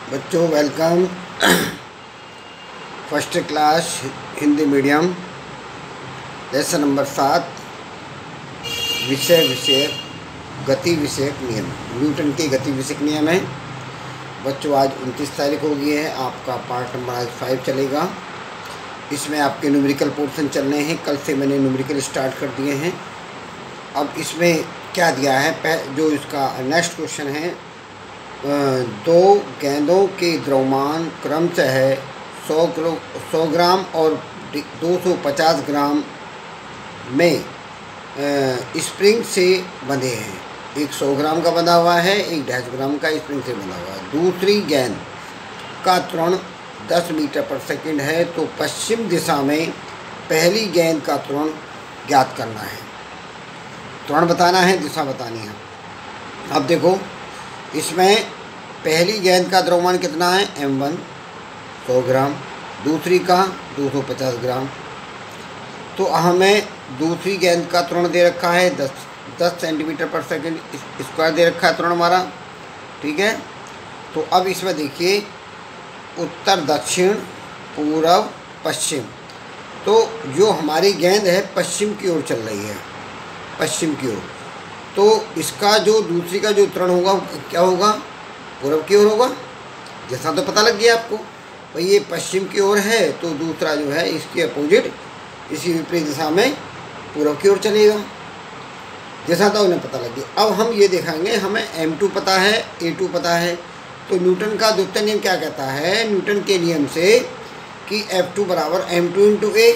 बच्चों welcome. First class Hindi medium lesson number 7 विषय गति विषयक नियम, न्यूटन के गति विषयक नियम है। बच्चों आज 29 तारीख हो गई है, आपका पार्ट नंबर आज 5 चलेगा। इसमें आपके न्यूमेरिकल पोर्शन चल रहे हैं। कल से मैंने न्यूमेरिकल स्टार्ट कर दिए हैं। अब इसमें क्या दिया है, जो इसका नेक्स्ट क्वेश्चन है, दो गेंदों के द्रव्यमान क्रमशः 100 ग्राम और 250 ग्राम में स्प्रिंग से बंधे हैं। एक 100 ग्राम का बंधा हुआ है, एक 150 ग्राम का स्प्रिंग से बंधा हुआ है। दूसरी गेंद का त्वरण 10 मीटर पर सेकंड है, तो पश्चिम दिशा में पहली गेंद का त्वरण ज्ञात करना है। त्वरण बताना है, दिशा बतानी है। अब देखो, इसमें पहली गेंद का द्रव्यमान कितना है, m1 100 ग्राम, दूसरी का 250 ग्राम। तो हमें दूसरी गेंद का त्वरण दे रखा है 10 सेंटीमीटर पर सेकंड स्क्वायर दे रखा है त्वरण हमारा, ठीक है। तो अब इसमें देखिए, उत्तर दक्षिण पूर्व पश्चिम, तो जो हमारी गेंद है पश्चिम की ओर चल रही है, पश्चिम की ओर। तो इसका जो दूसरी का जो त्वरण होगा क्या होगा, पूर्व की ओर होगा। जैसा तो पता लग गया आपको भाई, ये पश्चिम की ओर है, तो दूसरा जो है इसके अपोजिट, इसी विपरीत दिशा में पूर्व की ओर चलेगा। जैसा तो उन्हें पता लग गया। अब हम ये देखेंगे, हमें m2 पता है, a2 पता है। तो न्यूटन का द्वितीय नियम क्या कहता है, न्यूटन के नियम से कि F2 बराबर m2 इंटू a।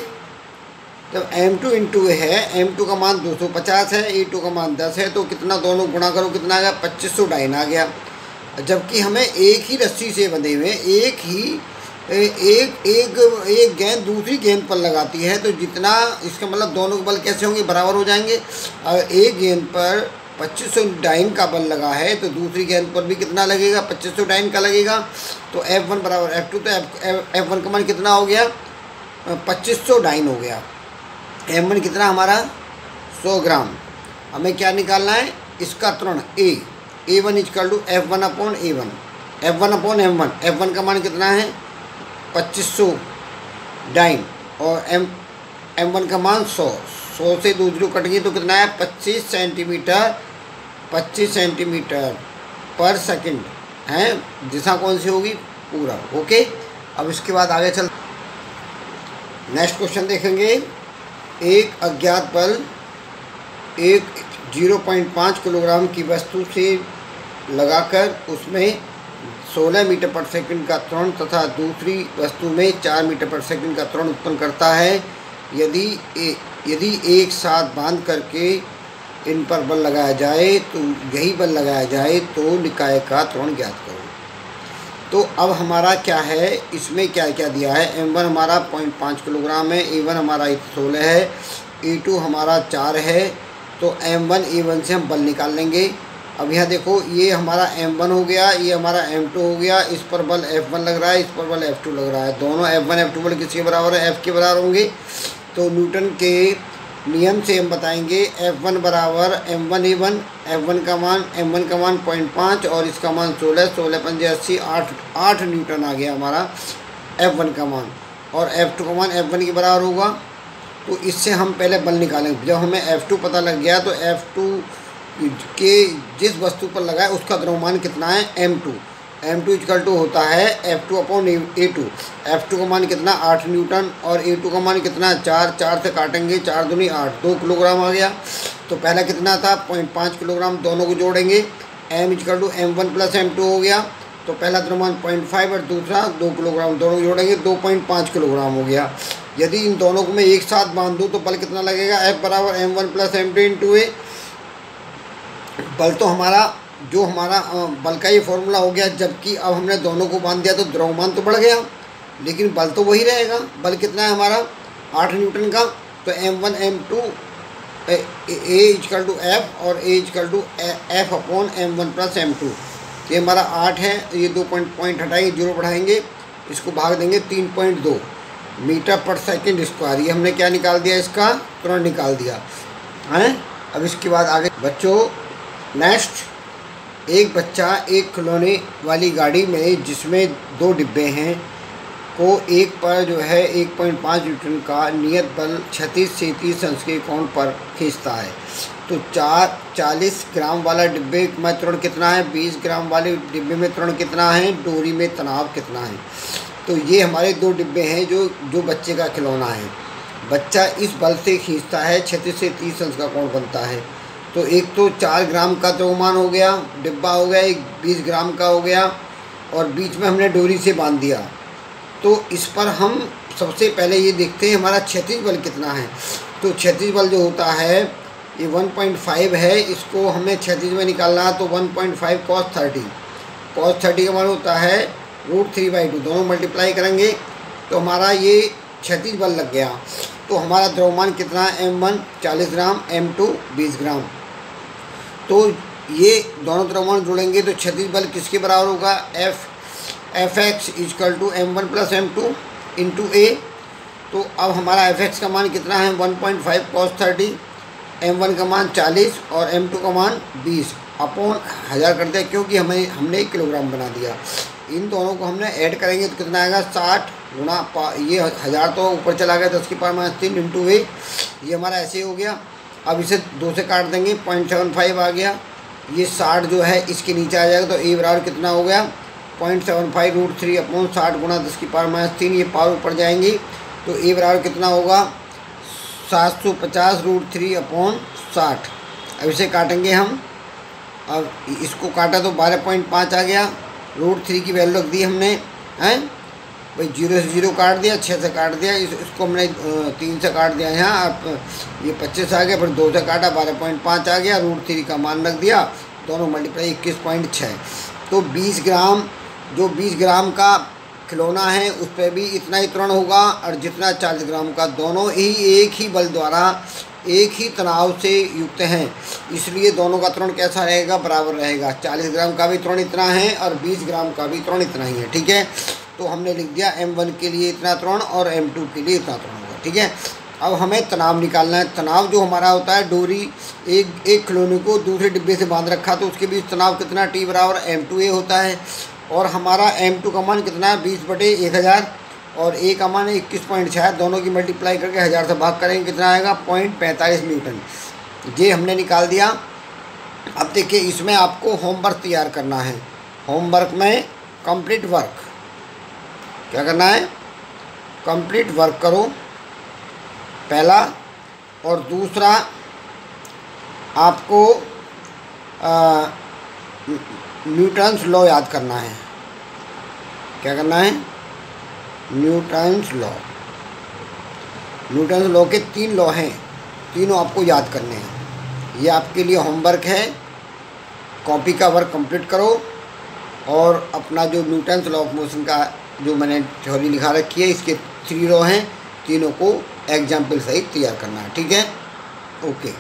जब m2 इंटू a है, m2 का मान 250 है, a2 का मान 10 है, तो कितना दोनों गुणा करो, कितना आ गया, 2500 डाइन आ गया। जबकि हमें एक ही रस्सी से बंधे हुए, एक गेंद दूसरी गेंद पर लगाती है, तो जितना, इसका मतलब दोनों के बल कैसे होंगे, बराबर हो जाएंगे। और एक गेंद पर 2500 डाइन का बल लगा है, तो दूसरी गेंद पर भी कितना लगेगा, 2500 डाइन का लगेगा। तो F1 बराबर F2, तो F1 का मान कितना हो गया, 2500 डाइन हो गया। M1 कितना हमारा 100 ग्राम। हमें क्या निकालना है, इसका त्वरण A1 equal to F1 upon A1, F1 upon M1। F1 का मान कितना है 2500 डाइन, और M1 का मान 100 से दूसरी कट गई, तो कितना है 25 सेंटीमीटर पर सेकंड है। दिशा कौन सी होगी, पूरा। ओके, अब इसके बाद आगे चल, नेक्स्ट क्वेश्चन देखेंगे। एक अज्ञात बल एक 0.5 किलोग्राम की वस्तु से लगाकर उसमें 16 मीटर पर सेकंड का त्वरण तथा दूसरी वस्तु में 4 मीटर पर सेकंड का त्वरण उत्पन्न करता है। यदि एक साथ बांध करके इन पर बल लगाया जाए, तो यही बल लगाया जाए, तो निकाय का त्वरण ज्ञात करो। तो अब हमारा क्या है, इसमें क्या क्या दिया है, m1 हमारा 0.5 किलोग्राम है, a1 हमारा 16 है, a2 हमारा 4 है। तो m1 a1 से हम बल निकाल लेंगे। अब यहाँ देखो, ये हमारा m1 हो गया, ये हमारा m2 हो गया। इस पर बल F1 लग रहा है, इस पर बल F2 लग रहा है। दोनों F1 F2 बल किसके बराबर है, F के बराबर होंगे। तो न्यूटन के नियम से हम बताएंगे F1 बराबर m1 a1। F1 का मान m1 का मान 0.5 और इसका मान 16 पंजे 80, 8 न्यूटन आ गया हमारा F1 का मान। और F2 का मान F1 के बराबर होगा। तो इससे हम पहले बल निकालेंगे। जब हमें F2 पता लग गया, तो F2 के जिस वस्तु पर लगा है उसका द्रव्यमान कितना है, m2 इक्वल टू होता है F2 अपॉन A2। F2 का मान कितना 8 न्यूटन, और A2 का मान कितना 4 से काटेंगे, 4 दूनी 8, 2 किलोग्राम आ गया। तो पहला कितना था 0.5 किलोग्राम, दोनों को जोड़ेंगे, m equal to m1 plus m2 हो गया। तो पहला द्रव्यमान 0.5 और दूसरा 2 किलोग्राम, दोनों जोड़ेंगे 2.5 किलोग्राम हो गया। यदि इन दोनों को मैं एक साथ बांध दूँ, तो बल कितना लगेगा, F बराबर m1 plus m2 into a। बल तो हमारा, जो हमारा बल का ये फॉर्मूला हो गया। जबकि अब हमने दोनों को बांध दिया, तो द्रव्यमान तो बढ़ गया, लेकिन बल तो वही रहेगा। बल कितना है हमारा 8 न्यूटन का। तो m1 m2 a equal to F और a equal to F upon m1 plus m2। ये हमारा 8 है, ये 2 पॉइंट हटाएंगे, 0 बढ़ाएंगे, इसको भाग देंगे 3.2 मीटर पर सेकंड स्क्वायर। ये हमने क्या निकाल दिया, इसका त्वरण निकाल दिया है। अब इसके बाद आगे बच्चों नेक्स्ट एक बच्चा एक खिलौने वाली गाड़ी में जिसमें 2 डिब्बे हैं को एक पर जो है 1.5 न्यूटन का नियत बल क्षैतिज से 30 अंश के कोण पर खींचता है। तो 40 ग्राम वाला डिब्बे में त्वरण कितना है, 20 ग्राम वाले डिब्बे में त्वरण कितना है, डोरी में तनाव कितना है। तो ये हमारे 2 डिब्बे हैं जो बच्चे का खिलौना है। बच्चा इस बल से खींचता है, क्षैतिज से 30 अंश का कोण बनता है। तो एक तो 4 ग्राम का द्रव्यमान हो गया, डिब्बा हो गया, एक 20 ग्राम का हो गया और बीच में हमने डोरी से बांध दिया। तो इस पर हम सबसे पहले ये देखते हैं हमारा क्षैतिज बल कितना है। तो क्षैतिज बल जो होता है ये 1.5 है, इसको हमें क्षैतिज में निकालना है। तो 1.5 cos 30 का मान होता है √3/2, दोनों मल्टीप्लाई करेंगे तो हमारा ये क्षैतिज बल लग गया। तो हमारा द्रव्यमान कितना है, m1 40 ग्राम, m2 20 ग्राम। तो ये दोनों द्रव्यमान जुड़ेंगे तो क्षैतिज बल किसके बराबर होगा, Fx = m1 + m2 × A। तो अब हमारा Fx का मान कितना है, 1.5 cos 30, m1 का मान 40 और m2 का मान 20 अपॉन 1000 कर दिया, क्योंकि हमने 1 किलोग्राम बना दिया। इन दोनों को हमने ऐड करेंगे तो कितना आएगा, 60 गुणा ये 1000 तो ऊपर चला गया 10 की पावर -3 × A। ये हमारा ऐसे हो गया। अब इसे 2 से काट देंगे, 0.75 आ गया। ये 60 जो है इसके नीचे आ जाएगा तो A बराबर कितना हो गया, 0.75 √3 अपॉन 60 गुणा 10 की पावर -3, ये पावर ऊपर जाएंगी तो A बराबर कितना होगा, 750 √3 अपॉन 60। अब इसे काटेंगे हम। अब इसको काटा तो 12.5 आ गया, √3 की वैल्यू रख दी हमने, हैं भाई 0 से 0 काट दिया, 6 से काट दिया, इसको हमने 3 से काट दिया यहाँ। अब ये 25 आ गया, फिर 2 से काटा 12.5 आ गया, √3 का मान रख दिया, दोनों मल्टीप्लाई 21.6। तो 20 ग्राम जो 20 ग्राम का खिलौना है उस पर भी इतना ही त्वरण होगा और जितना 40 ग्राम का, दोनों ही एक ही बल द्वारा एक ही तनाव से युक्त हैं, इसलिए दोनों का त्वरण कैसा रहेगा, बराबर रहेगा। 40 ग्राम का भी त्वरण इतना है और 20 ग्राम का भी त्वरण इतना ही है। ठीक है, तो हमने लिख दिया m1 के लिए इतना त्वरण और m2 के लिए इतना त्वरण होगा। ठीक है, अब हमें तनाव निकालना है। तनाव जो हमारा होता है, डोरी एक खिलौने को दूसरे डिब्बे से बांध रखा तो उसके बीच तनाव कितना, T बराबर m2A होता है। और हमारा m2 का मान कितना है, 20/1000 और A का मान 21.6 है। दोनों की मल्टीप्लाई करके 1000 से भाग करेंगे, कितना आएगा, 0.45 न्यूटन। ये हमने निकाल दिया। अब देखिए इसमें आपको होमवर्क तैयार करना है। होमवर्क में कंप्लीट वर्क क्या करना है, कंप्लीट वर्क करो पहला, और दूसरा आपको न्यूटन्स लॉ याद करना है। क्या करना है, न्यूटन्स लॉ के 3 लॉ हैं, तीनों आपको याद करने हैं। ये आपके लिए होमवर्क है। कॉपी का वर्क कंप्लीट करो और अपना जो न्यूटन्स लॉ ऑफ मोशन का जो मैंने थ्योरी लिखा रखी है, इसके 3 लॉ हैं, तीनों को एग्जाम्पल सहित तैयार करना है। ठीक है, ओके।